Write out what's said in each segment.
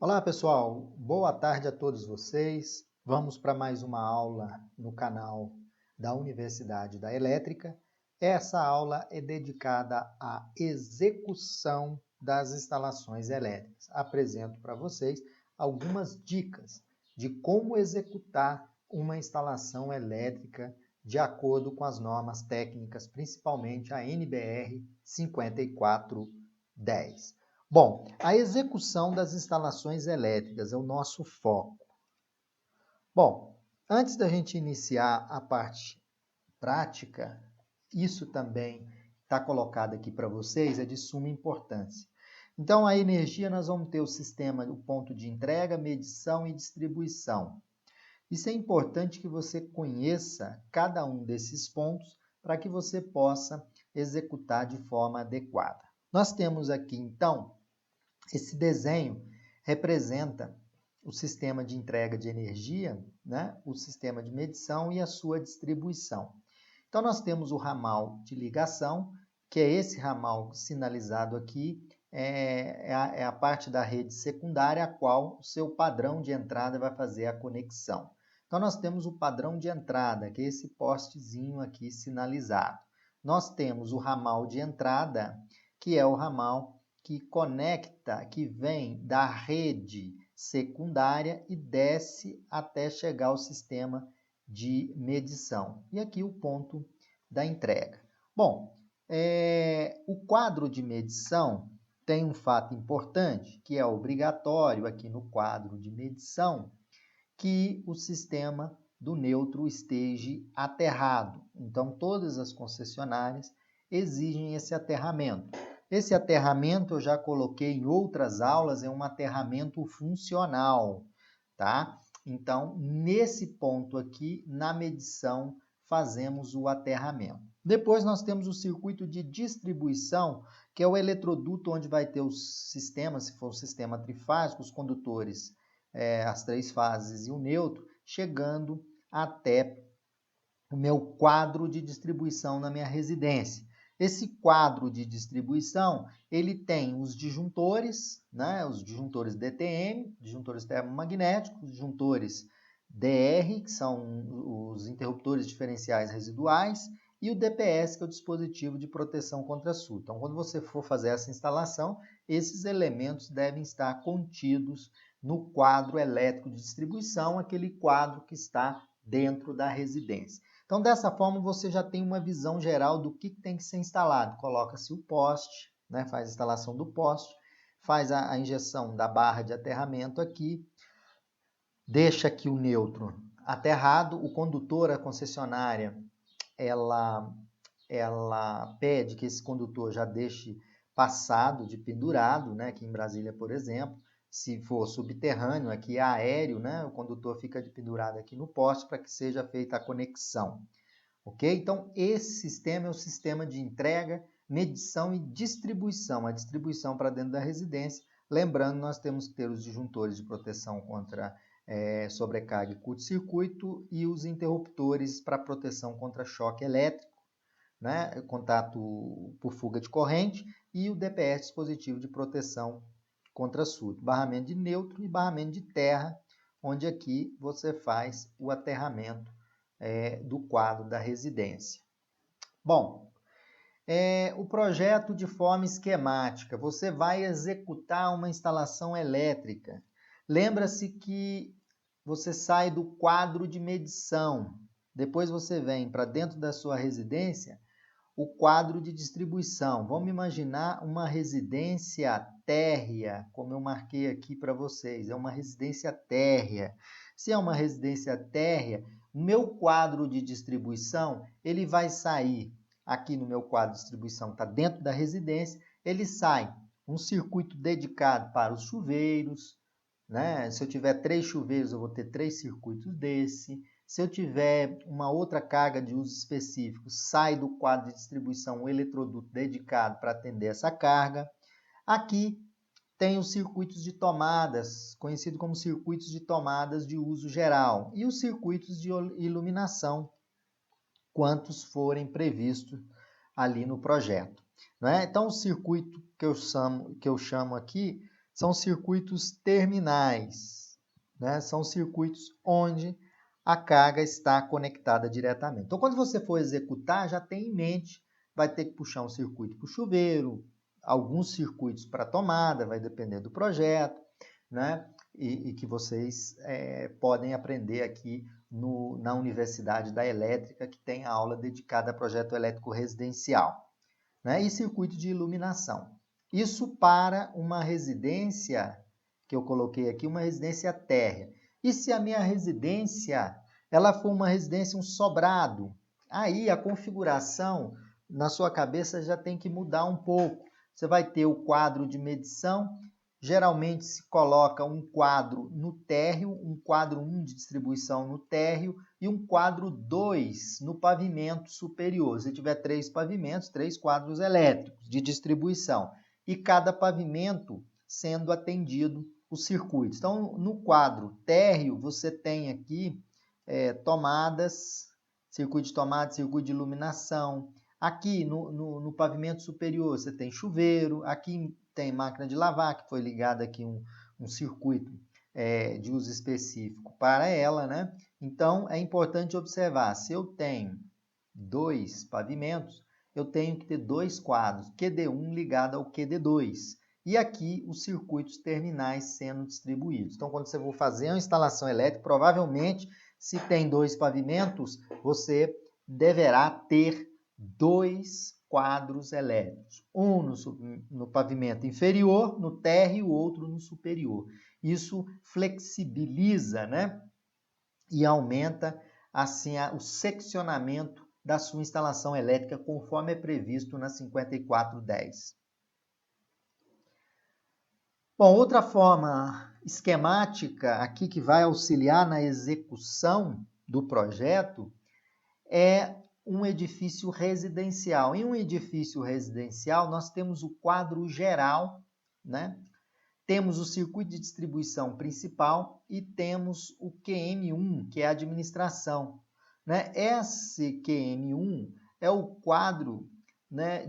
Olá, pessoal. Boa tarde a todos vocês. Vamos para mais uma aula no canal da Universidade da Elétrica. Essa aula é dedicada à execução das instalações elétricas. Apresento para vocês algumas dicas de como executar uma instalação elétrica de acordo com as normas técnicas, principalmente a NBR 5410. Bom, a execução das instalações elétricas é o nosso foco. Bom, antes da gente iniciar a parte prática, isso também está colocado aqui para vocês, é de suma importância. Então, a energia, nós vamos ter o sistema, o ponto de entrega, medição e distribuição. Isso é importante que você conheça cada um desses pontos para que você possa executar de forma adequada. Nós temos aqui, então, esse desenho representa o sistema de entrega de energia, né? O sistema de medição e a sua distribuição. Então, nós temos o ramal de ligação, que é esse ramal sinalizado aqui, é a parte da rede secundária, a qual o seu padrão de entrada vai fazer a conexão. Então, nós temos o padrão de entrada, que é esse postezinho aqui sinalizado. Nós temos o ramal de entrada, que é o ramal que conecta, que vem da rede secundária e desce até chegar ao sistema de medição. E aqui o ponto da entrega. Bom, o quadro de medição tem um fato importante, que é obrigatório aqui no quadro de medição, que o sistema do neutro esteja aterrado. Então, todas as concessionárias exigem esse aterramento. Esse aterramento eu já coloquei em outras aulas, é um aterramento funcional, tá? Então, nesse ponto aqui, na medição, fazemos o aterramento. Depois nós temos o circuito de distribuição, que é o eletroduto onde vai ter os sistemas, se for um sistema trifásico, os condutores, as três fases e o neutro, chegando até o meu quadro de distribuição na minha residência. Esse quadro de distribuição, ele tem os disjuntores, né? Os disjuntores DTM, disjuntores termomagnéticos, disjuntores DR, que são os interruptores diferenciais residuais, e o DPS, que é o dispositivo de proteção contra surto. Então, quando você for fazer essa instalação, esses elementos devem estar contidos no quadro elétrico de distribuição, aquele quadro que está dentro da residência. Então, dessa forma, você já tem uma visão geral do que tem que ser instalado. Coloca-se o poste, né? Faz a instalação do poste, faz a injeção da barra de aterramento aqui, deixa aqui o neutro aterrado, o condutor, a concessionária, ela pede que esse condutor já deixe passado de pendurado, né? Aqui em Brasília, por exemplo, se for subterrâneo, aqui é aéreo, né? O condutor fica de pendurado aqui no poste para que seja feita a conexão. Ok? Então, esse sistema é o sistema de entrega, medição e distribuição. A distribuição para dentro da residência. Lembrando, nós temos que ter os disjuntores de proteção contra sobrecarga e curto-circuito e os interruptores para proteção contra choque elétrico, né? Contato por fuga de corrente, e o DPS, dispositivo de proteção contra surto. Barramento de neutro e barramento de terra, onde aqui você faz o aterramento do quadro da residência. Bom, o projeto de forma esquemática. Você vai executar uma instalação elétrica. Lembra-se que você sai do quadro de medição. Depois você vem para dentro da sua residência o quadro de distribuição. Vamos imaginar uma residência térrea, como eu marquei aqui para vocês. É uma residência térrea. Se é uma residência térrea, o meu quadro de distribuição, ele vai sair, aqui no meu quadro de distribuição, está dentro da residência, ele sai um circuito dedicado para os chuveiros, né? Se eu tiver 3 chuveiros, eu vou ter 3 circuitos desse. Se eu tiver uma outra carga de uso específico, sai do quadro de distribuição um eletroduto dedicado para atender essa carga. Aqui tem os circuitos de tomadas, conhecido como circuitos de tomadas de uso geral, e os circuitos de iluminação, quantos forem previstos ali no projeto. Não é? Então, o circuito que eu chamo aqui são circuitos terminais, né? São circuitos onde a carga está conectada diretamente. Então, quando você for executar, já tem em mente, vai ter que puxar um circuito para o chuveiro, alguns circuitos para a tomada, vai depender do projeto, né? E que vocês podem aprender aqui na Universidade da Elétrica, que tem a aula dedicada a projeto elétrico residencial, né? E circuito de iluminação. Isso para uma residência, que eu coloquei aqui, uma residência térrea. E se a minha residência, ela for uma residência, um sobrado, aí a configuração na sua cabeça já tem que mudar um pouco. Você vai ter o quadro de medição, geralmente se coloca um quadro no térreo, um quadro 1 de distribuição no térreo e um quadro 2 no pavimento superior. Se tiver 3 pavimentos, 3 quadros elétricos de distribuição. E cada pavimento sendo atendido os circuitos. Então, no quadro térreo, você tem aqui tomadas, circuito de tomada, circuito de iluminação. Aqui no pavimento superior, você tem chuveiro. Aqui tem máquina de lavar, que foi ligada aqui um circuito de uso específico para ela, né? Então, é importante observar, se eu tenho 2 pavimentos, eu tenho que ter 2 quadros, QD1 ligado ao QD2. E aqui os circuitos terminais sendo distribuídos. Então, quando você for fazer uma instalação elétrica, provavelmente, se tem 2 pavimentos, você deverá ter 2 quadros elétricos. Um no pavimento inferior, no térreo, e o outro no superior. Isso flexibiliza, né? E aumenta, assim, o seccionamento da sua instalação elétrica, conforme é previsto na 5410. Bom, outra forma esquemática aqui que vai auxiliar na execução do projeto é um edifício residencial. Em um edifício residencial, nós temos o quadro geral, né? Temos o circuito de distribuição principal e temos o QM1, que é a administração, né? Esse QM1 é o quadro, né,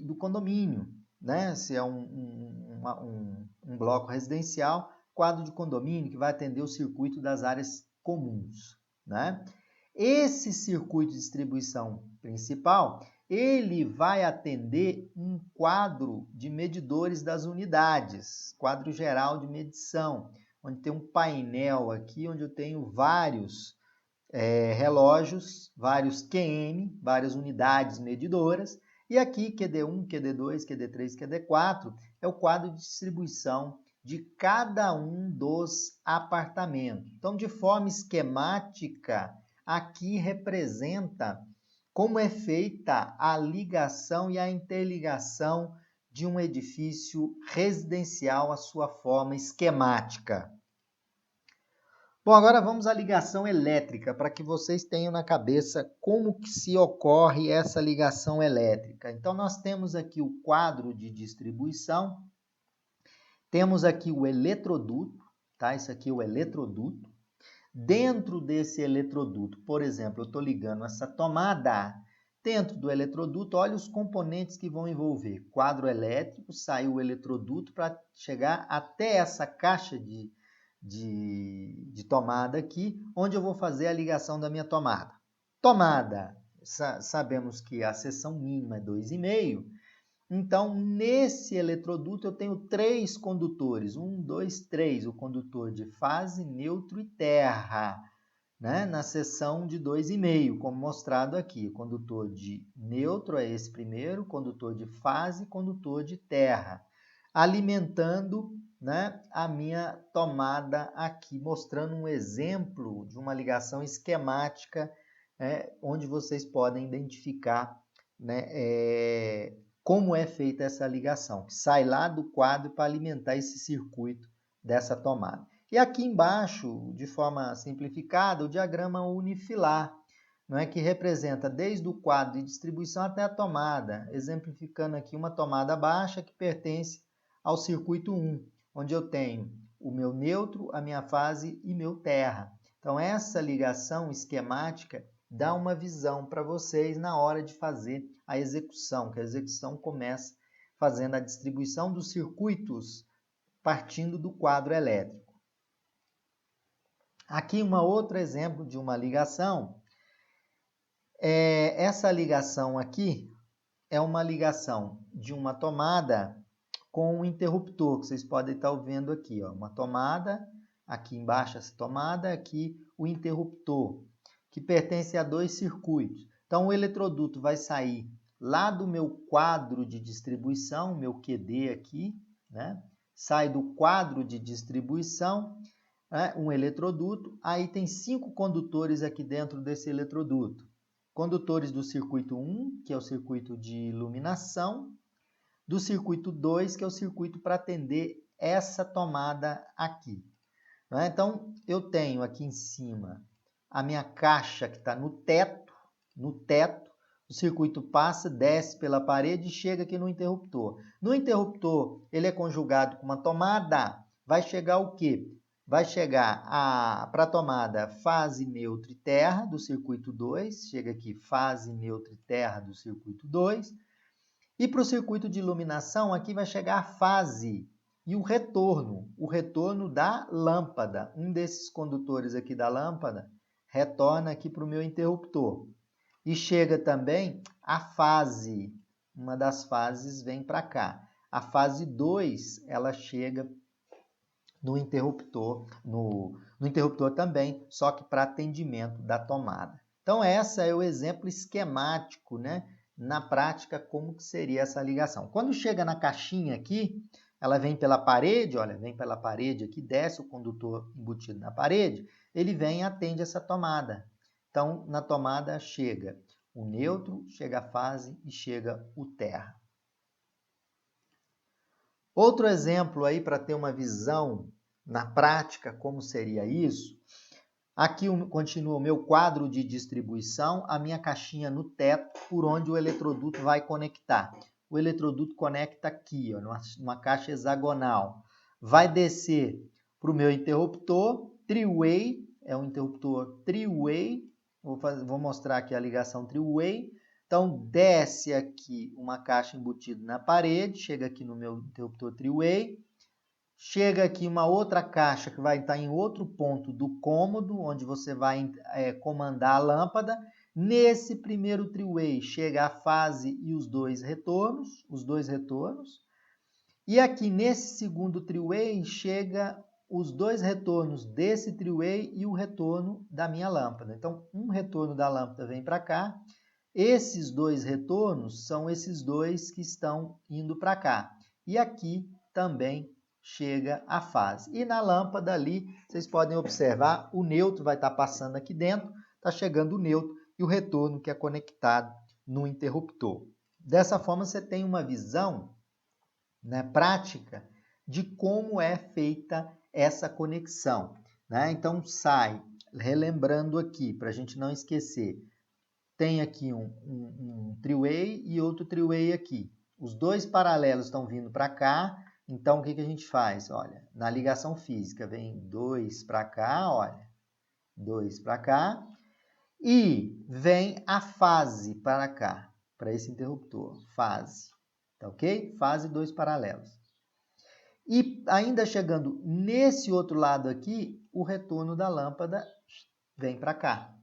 do condomínio, né? Se é um bloco residencial, quadro de condomínio que vai atender o circuito das áreas comuns, né? Esse circuito de distribuição principal, ele vai atender um quadro de medidores das unidades, quadro geral de medição, onde tem um painel aqui, onde eu tenho vários relógios, vários QM, várias unidades medidoras, e aqui QD1, QD2, QD3, QD4 é o quadro de distribuição de cada um dos apartamentos. Então, de forma esquemática, aqui representa como é feita a ligação e a interligação de um edifício residencial à sua forma esquemática. Bom, agora vamos à ligação elétrica, para que vocês tenham na cabeça como que se ocorre essa ligação elétrica. Então, nós temos aqui o quadro de distribuição, temos aqui o eletroduto, tá? Isso aqui é o eletroduto. Dentro desse eletroduto, por exemplo, eu estou ligando essa tomada. Dentro do eletroduto, olha os componentes que vão envolver. Quadro elétrico, saiu o eletroduto para chegar até essa caixa de tomada aqui, onde eu vou fazer a ligação da minha tomada. Tomada, sabemos que a seção mínima é 2,5. Então, nesse eletroduto eu tenho 3 condutores, 1, 2, 3, o condutor de fase, neutro e terra, né? Na seção de 2,5, como mostrado aqui. O condutor de neutro é esse primeiro, condutor de fase e condutor de terra, alimentando, né, a minha tomada aqui, mostrando um exemplo de uma ligação esquemática, onde vocês podem identificar, né, como é feita essa ligação, que sai lá do quadro para alimentar esse circuito dessa tomada. E aqui embaixo, de forma simplificada, o diagrama unifilar, não é, que representa desde o quadro de distribuição até a tomada, exemplificando aqui uma tomada baixa que pertence ao circuito 1, onde eu tenho o meu neutro, a minha fase e meu terra. Então, essa ligação esquemática dá uma visão para vocês na hora de fazer a execução, que a execução começa fazendo a distribuição dos circuitos partindo do quadro elétrico. Aqui um outro exemplo de uma ligação. Essa ligação aqui é uma ligação de uma tomada com um interruptor, que vocês podem estar vendo aqui, ó, uma tomada, aqui embaixo essa tomada, aqui o interruptor, que pertence a dois circuitos. Então, o eletroduto vai sair lá do meu quadro de distribuição, meu QD aqui, né? Sai do quadro de distribuição, né? Um eletroduto, aí tem 5 condutores aqui dentro desse eletroduto. Condutores do circuito 1, que é o circuito de iluminação, do circuito 2, que é o circuito para atender essa tomada aqui. Né? Então, eu tenho aqui em cima a minha caixa que está no teto, o circuito passa, desce pela parede e chega aqui no interruptor. No interruptor, ele é conjugado com uma tomada, vai chegar o quê? Vai chegar para a tomada fase neutra e terra do circuito 2, chega aqui fase neutra e terra do circuito 2, e para o circuito de iluminação, aqui vai chegar a fase e o retorno da lâmpada. Um desses condutores aqui da lâmpada retorna aqui para o meu interruptor. E chega também a fase, uma das fases vem para cá. A fase 2, ela chega no interruptor, no interruptor também, só que para atendimento da tomada. Então, esse é o exemplo esquemático, né? Na prática, como que seria essa ligação. Quando chega na caixinha aqui, ela vem pela parede, olha, vem pela parede aqui, desce o condutor embutido na parede, ele vem e atende essa tomada. Então, na tomada chega o neutro, chega a fase e chega o terra. Outro exemplo aí para ter uma visão na prática, como seria isso. Aqui continua o meu quadro de distribuição, a minha caixinha no teto, por onde o eletroduto vai conectar. O eletroduto conecta aqui, ó, numa caixa hexagonal. Vai descer para o meu interruptor, three-way, é um interruptor three-way. Vou mostrar aqui a ligação three-way. Então, desce aqui uma caixa embutida na parede, chega aqui no meu interruptor three-way. Chega aqui uma outra caixa que vai estar em outro ponto do cômodo, onde você vai comandar a lâmpada. Nesse primeiro three-way chega a fase e os dois retornos. E aqui nesse segundo three-way chega os dois retornos desse three-way e o retorno da minha lâmpada. Então, um retorno da lâmpada vem para cá. Esses dois retornos são esses dois que estão indo para cá. E aqui também chega a fase. E na lâmpada ali, vocês podem observar, o neutro vai estar passando aqui dentro, está chegando o neutro e o retorno que é conectado no interruptor. Dessa forma, você tem uma visão, né, prática de como é feita essa conexão. Né? Então, sai, relembrando aqui, para a gente não esquecer, tem aqui um three-way e outro three-way aqui. Os dois paralelos estão vindo para cá. Então, o que a gente faz? Olha, na ligação física, vem 2 para cá, olha, 2 para cá, e vem a fase para cá, para esse interruptor, fase, tá ok? Fase, 2 paralelos. E ainda chegando nesse outro lado aqui, o retorno da lâmpada vem para cá,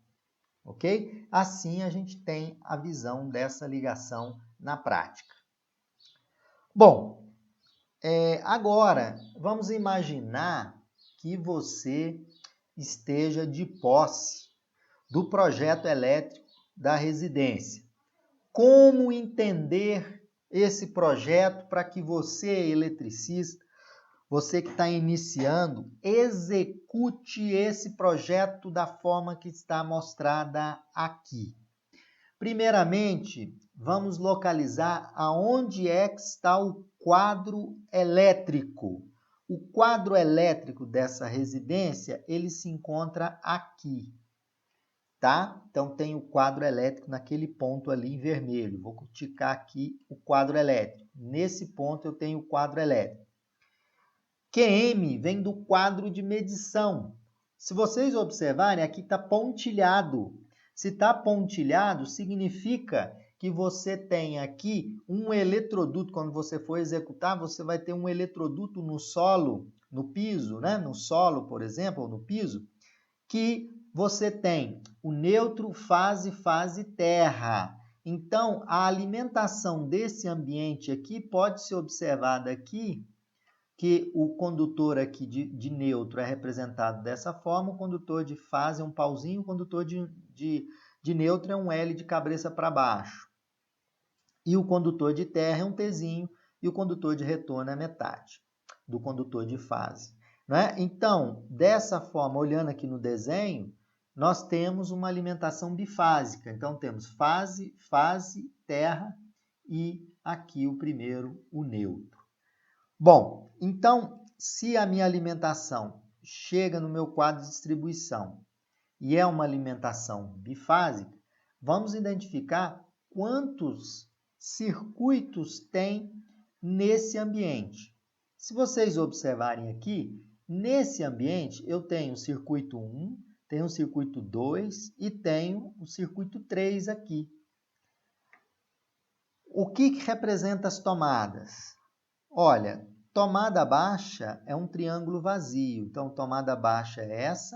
ok? Assim a gente tem a visão dessa ligação na prática. Bom, agora, vamos imaginar que você esteja de posse do projeto elétrico da residência. Como entender esse projeto para que você, eletricista, você que está iniciando, execute esse projeto da forma que está mostrada aqui? Primeiramente, vamos localizar aonde é que está o quadro elétrico. O quadro elétrico dessa residência, ele se encontra aqui, tá? Então, tem o quadro elétrico naquele ponto ali em vermelho. Vou ticar aqui o quadro elétrico. Nesse ponto, eu tenho o quadro elétrico. QM vem do quadro de medição. Se vocês observarem, aqui está pontilhado. Se está pontilhado, significa que você tem aqui um eletroduto. Quando você for executar, você vai ter um eletroduto no solo, no piso, né? No solo, por exemplo, ou no piso, que você tem o neutro, fase, fase, terra. Então, a alimentação desse ambiente aqui pode ser observada aqui, que o condutor aqui de neutro é representado dessa forma, o condutor de fase é um pauzinho, o condutor de neutro é um L de cabeça para baixo. E o condutor de terra é um Tzinho, e o condutor de retorno é metade do condutor de fase. Né? Então, dessa forma, olhando aqui no desenho, nós temos uma alimentação bifásica. Então, temos fase, fase, terra e aqui o primeiro, o neutro. Bom, então, se a minha alimentação chega no meu quadro de distribuição e é uma alimentação bifásica, vamos identificar quantos circuitos tem nesse ambiente. Se vocês observarem aqui, nesse ambiente eu tenho o circuito 1, tenho o circuito 2 e tenho o circuito 3 aqui. O que representa as tomadas? Olha, tomada baixa é um triângulo vazio. Então, tomada baixa é essa.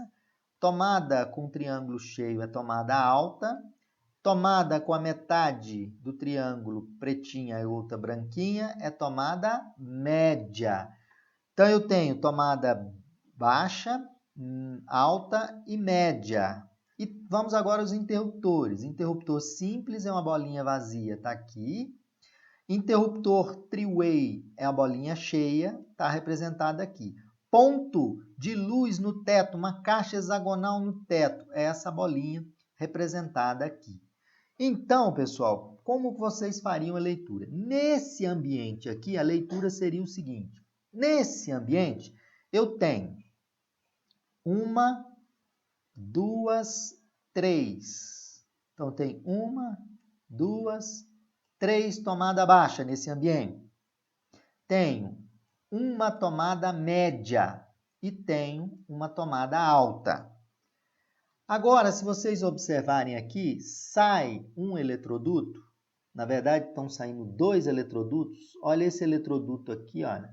Tomada com triângulo cheio é tomada alta. Tomada com a metade do triângulo pretinha e outra branquinha é tomada média. Então, eu tenho tomada baixa, alta e média. E vamos agora aos interruptores. Interruptor simples é uma bolinha vazia, está aqui. Interruptor three-way é a bolinha cheia, está representada aqui. Ponto de luz no teto, uma caixa hexagonal no teto, é essa bolinha representada aqui. Então, pessoal, como vocês fariam a leitura? Nesse ambiente aqui, a leitura seria o seguinte. Nesse ambiente, eu tenho 1, 2, 3. Então, tem 1, 2, 3 tomada baixa nesse ambiente. Tenho uma tomada média e tenho uma tomada alta. Agora, se vocês observarem aqui, sai um eletroduto. Na verdade, estão saindo 2 eletrodutos. Olha esse eletroduto aqui, olha,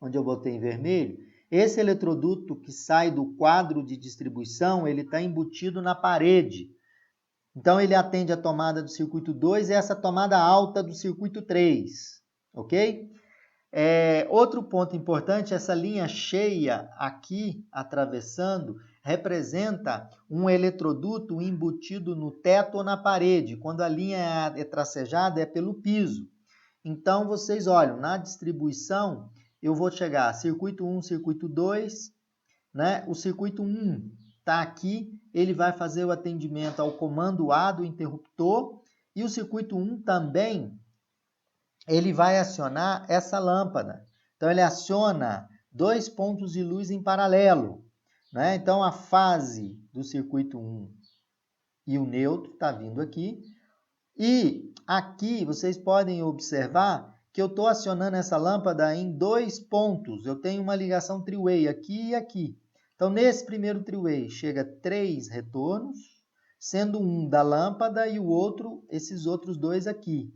onde eu botei em vermelho. Esse eletroduto que sai do quadro de distribuição, ele está embutido na parede. Então, ele atende a tomada do circuito 2 e essa tomada alta do circuito 3, ok? Outro ponto importante, essa linha cheia aqui, atravessando, representa um eletroduto embutido no teto ou na parede. Quando a linha é tracejada, é pelo piso. Então, vocês olham, na distribuição, eu vou chegar a circuito 1, circuito 2, né? O circuito 1 está aqui, ele vai fazer o atendimento ao comando A do interruptor e o circuito 1 também, ele vai acionar essa lâmpada. Então, ele aciona 2 pontos de luz em paralelo, né? Então, a fase do circuito 1 e o neutro está vindo aqui. E aqui vocês podem observar que eu estou acionando essa lâmpada em 2 pontos. Eu tenho uma ligação three-way aqui e aqui. Então, nesse primeiro three-way, chega 3 retornos, sendo um da lâmpada e o outro, esses outros 2 aqui.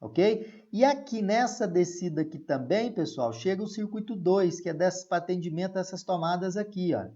Ok? E aqui nessa descida aqui também, pessoal, chega o circuito 2, que é para atendimento dessas tomadas aqui, ó.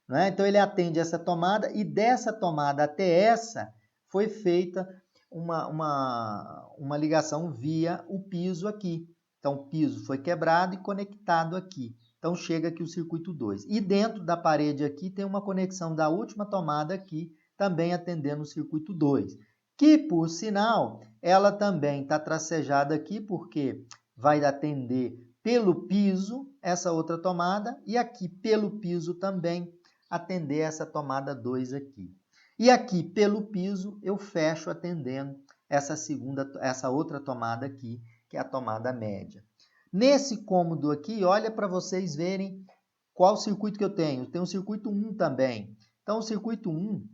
Não é? Então, ele atende essa tomada e dessa tomada até essa foi feita uma ligação via o piso aqui. Então, o piso foi quebrado e conectado aqui. Então, chega aqui o circuito 2. E dentro da parede aqui tem uma conexão da última tomada aqui, também atendendo o circuito 2. Que, por sinal, ela também está tracejada aqui, porque vai atender pelo piso essa outra tomada, e aqui pelo piso também atender essa tomada 2 aqui. E aqui pelo piso eu fecho atendendo essa outra tomada aqui, que é a tomada média. Nesse cômodo aqui, olha para vocês verem qual circuito que eu tenho. Tem o circuito 1 também. Então, o circuito 1,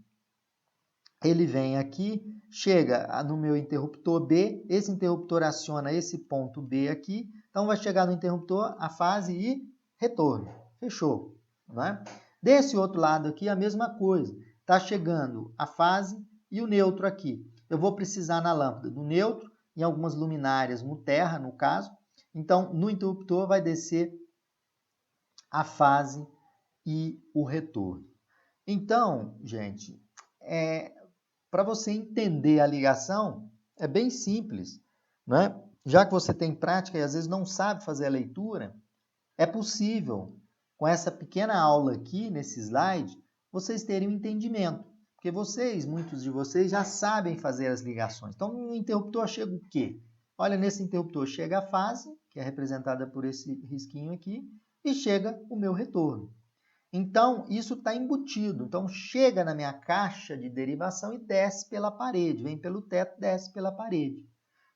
ele vem aqui, chega no meu interruptor B, esse interruptor aciona esse ponto B aqui, então vai chegar no interruptor a fase e retorno. Fechou, não é? Desse outro lado aqui, a mesma coisa. Está chegando a fase e o neutro aqui. eu vou precisar na lâmpada do neutro, em algumas luminárias no terra, no caso. Então, no interruptor vai descer a fase e o retorno. Então, gente, para você entender a ligação, é bem simples, né? Já que você tem prática e às vezes não sabe fazer a leitura, é possível, com essa pequena aula aqui, nesse slide, vocês terem um entendimento. Porque muitos de vocês já sabem fazer as ligações. Então, no interruptor chega o quê? Olha, nesse interruptor chega a fase, que é representada por esse risquinho aqui, e chega o meu retorno. Então, isso está embutido. Então, chega na minha caixa de derivação e desce pela parede. Vem pelo teto, desce pela parede.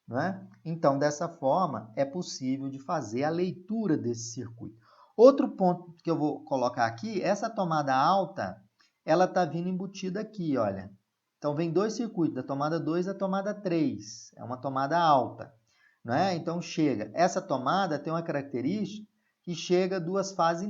Não é? Então, dessa forma, é possível de fazer a leitura desse circuito. Outro ponto que eu vou colocar aqui, essa tomada alta, ela está vindo embutida aqui, olha. Então, vem dois circuitos, da tomada 2 à tomada 3. É uma tomada alta. Não é? Então, chega. Essa tomada tem uma característica que chega duas fases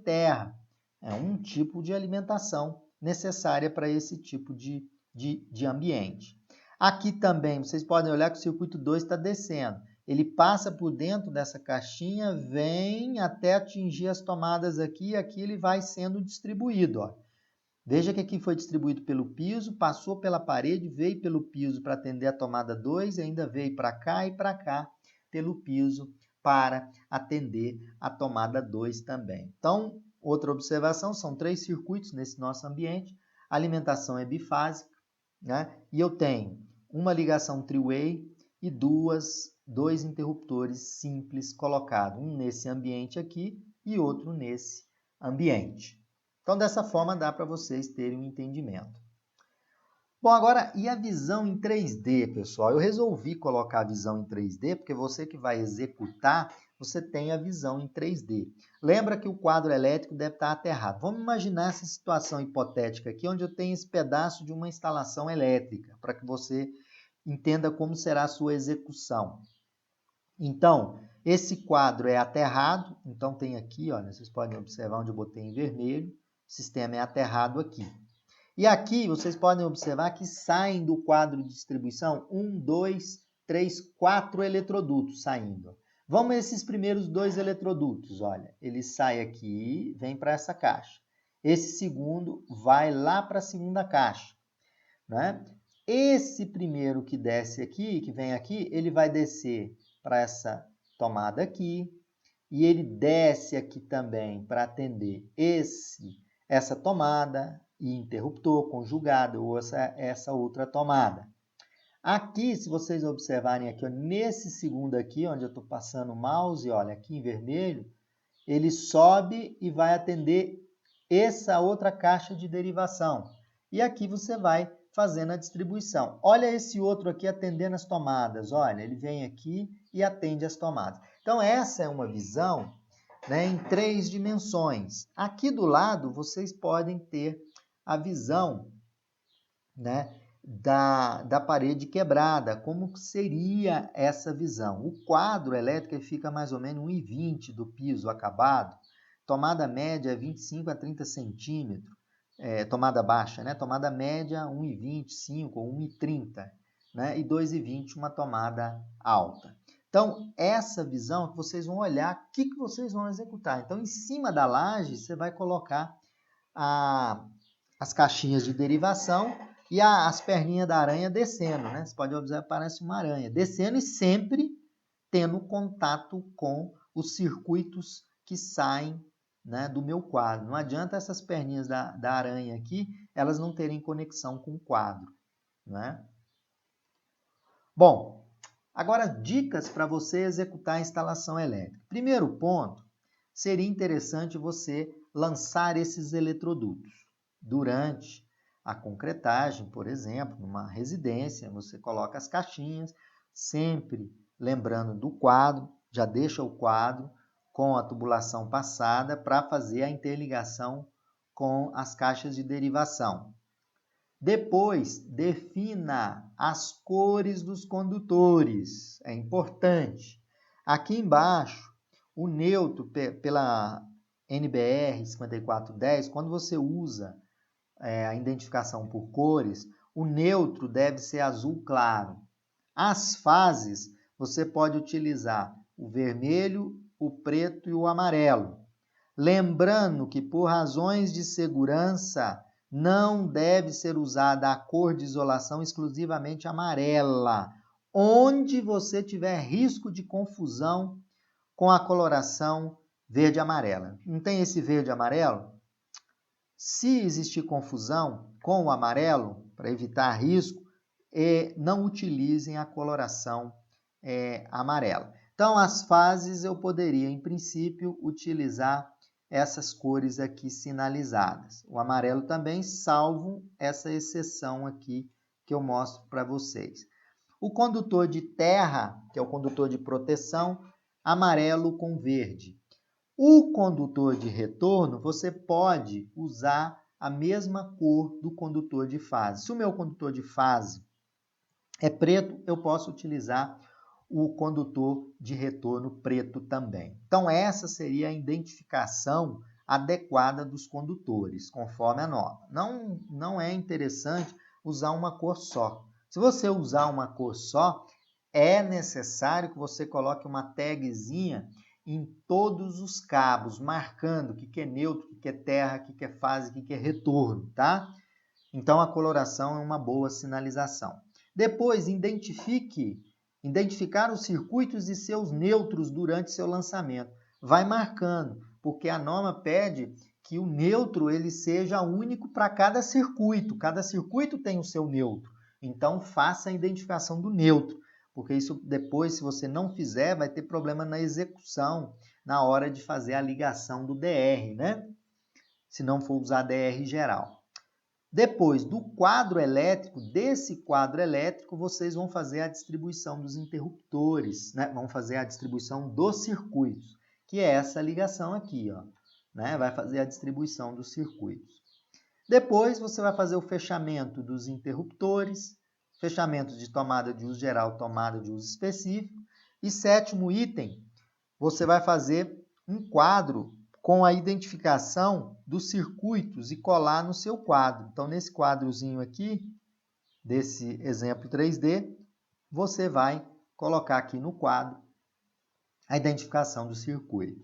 terra. É um tipo de alimentação necessária para esse tipo de ambiente. Aqui também, vocês podem olhar que o circuito 2 está descendo. Ele passa por dentro dessa caixinha, vem até atingir as tomadas aqui, e aqui ele vai sendo distribuído. Ó. Veja que aqui foi distribuído pelo piso, passou pela parede, veio pelo piso para atender a tomada 2, ainda veio para cá e para cá pelo piso para atender a tomada 2 também. Então, outra observação, são 3 circuitos nesse nosso ambiente, a alimentação é bifásica, né? E eu tenho uma ligação three-way e dois interruptores simples colocados, um nesse ambiente aqui e outro nesse ambiente. Então, dessa forma, dá para vocês terem um entendimento. Bom, agora, e a visão em 3D, pessoal? Eu resolvi colocar a visão em 3D, porque você que vai executar, você tem a visão em 3D. Lembra que o quadro elétrico deve estar aterrado. Vamos imaginar essa situação hipotética aqui, onde eu tenho esse pedaço de uma instalação elétrica, para que você entenda como será a sua execução. Então, esse quadro é aterrado, então tem aqui, olha, vocês podem observar onde eu botei em vermelho, o sistema é aterrado aqui. E aqui vocês podem observar que saem do quadro de distribuição 1, 2, 3, 4 eletrodutos saindo. Vamos a esses primeiros 2 eletrodutos, olha, ele sai aqui, vem para essa caixa. Esse segundo vai lá para a segunda caixa, né? Esse primeiro que desce aqui, que vem aqui, ele vai descer para essa tomada aqui, e ele desce aqui também para atender essa tomada, e interruptor conjugado, ou essa outra tomada. Aqui, se vocês observarem aqui, ó, nesse segundo aqui, onde eu estou passando o mouse, olha, aqui em vermelho, ele sobe e vai atender essa outra caixa de derivação. E aqui você vai fazendo a distribuição. Olha esse outro aqui atendendo as tomadas. Olha, ele vem aqui e atende as tomadas. Então, essa é uma visão, né, em 3 dimensões. Aqui do lado, vocês podem ter a visão, né, da parede quebrada, como seria essa visão. O quadro elétrico fica mais ou menos 1,20 do piso acabado, tomada média é 25 a 30 centímetros, tomada baixa, né? Tomada média 1,25 ou 1,30, né? E 2,20 uma tomada alta. Então, essa visão que vocês vão olhar, o que vocês vão executar. Então, em cima da laje, você vai colocar as caixinhas de derivação e as perninhas da aranha descendo, né? Você pode observar, parece uma aranha. Descendo e sempre tendo contato com os circuitos que saem, né, do meu quadro. Não adianta essas perninhas da aranha aqui, elas não terem conexão com o quadro, né? Bom, agora dicas para você executar a instalação elétrica. Primeiro ponto, seria interessante você lançar esses eletrodutos. Durante a concretagem, por exemplo, numa residência, você coloca as caixinhas, sempre lembrando do quadro, já deixa o quadro com a tubulação passada para fazer a interligação com as caixas de derivação. Depois, defina as cores dos condutores, é importante. Aqui embaixo, o neutro pela NBR 5410, quando você usa a identificação por cores, o neutro deve ser azul claro. As fases, você pode utilizar o vermelho, o preto e o amarelo. Lembrando que, por razões de segurança, não deve ser usada a cor de isolação exclusivamente amarela, onde você tiver risco de confusão com a coloração verde e amarela. Não tem esse verde e amarelo? Se existir confusão com o amarelo, para evitar risco, não utilizem a coloração amarela. Então, as fases eu poderia, em princípio, utilizar essas cores aqui sinalizadas. O amarelo também, salvo essa exceção aqui que eu mostro para vocês. O condutor de terra, que é o condutor de proteção, amarelo com verde. O condutor de retorno, você pode usar a mesma cor do condutor de fase. Se o meu condutor de fase é preto, eu posso utilizar o condutor de retorno preto também. Então, essa seria a identificação adequada dos condutores, conforme a norma. Não é interessante usar uma cor só. Se você usar uma cor só, é necessário que você coloque uma tagzinha em todos os cabos, marcando o que é neutro, o que é terra, o que é fase, o que é retorno, tá? Então, a coloração é uma boa sinalização. Depois, identificar os circuitos e seus neutros durante seu lançamento. Vai marcando, porque a norma pede que o neutro ele seja único para cada circuito. Cada circuito tem o seu neutro. Então, faça a identificação do neutro, porque isso depois, se você não fizer, vai ter problema na execução, na hora de fazer a ligação do DR, né? Se não for usar DR geral. Depois do quadro elétrico, desse quadro elétrico, vocês vão fazer a distribuição dos interruptores, né? Vão fazer a distribuição dos circuitos, que é essa ligação aqui, ó, né? Vai fazer a distribuição dos circuitos. Depois, você vai fazer o fechamento dos interruptores, fechamento de tomada de uso geral, tomada de uso específico. E sétimo item, você vai fazer um quadro com a identificação dos circuitos e colar no seu quadro. Então, nesse quadrozinho aqui, desse exemplo 3D, você vai colocar aqui no quadro a identificação do circuito.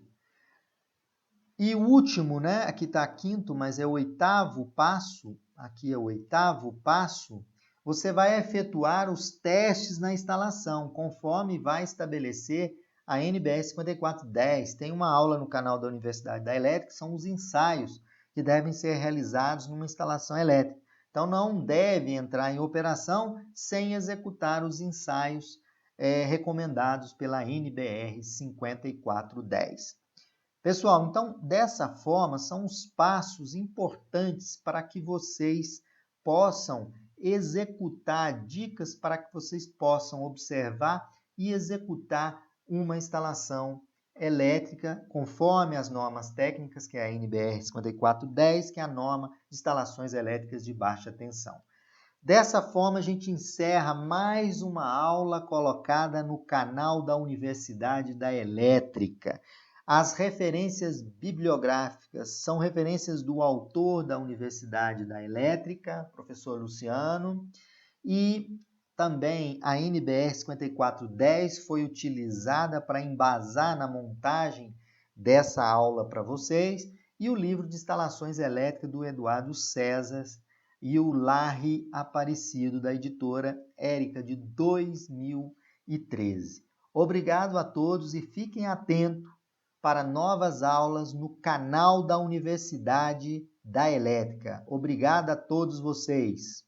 E o último, né? Aqui está quinto, mas é o oitavo passo. Aqui é o oitavo passo. Você vai efetuar os testes na instalação, conforme vai estabelecer a NBR 5410. Tem uma aula no canal da Universidade da Elétrica, são os ensaios que devem ser realizados numa instalação elétrica. Então, não deve entrar em operação sem executar os ensaios recomendados pela NBR 5410. Pessoal, então, dessa forma, são os passos importantes para que vocês possam executar dicas para que vocês possam observar e executar uma instalação elétrica conforme as normas técnicas, que é a NBR 5410, que é a norma de instalações elétricas de baixa tensão. Dessa forma, a gente encerra mais uma aula colocada no canal da Universidade da Elétrica. As referências bibliográficas são referências do autor da Universidade da Elétrica, professor Luciano, e também a NBR 5410 foi utilizada para embasar na montagem dessa aula para vocês, e o livro de instalações elétricas do Eduardo César e o Larry Aparecido, da editora Érica, de 2013. Obrigado a todos e fiquem atentos para novas aulas no canal da Universidade da Elétrica. Obrigado a todos vocês.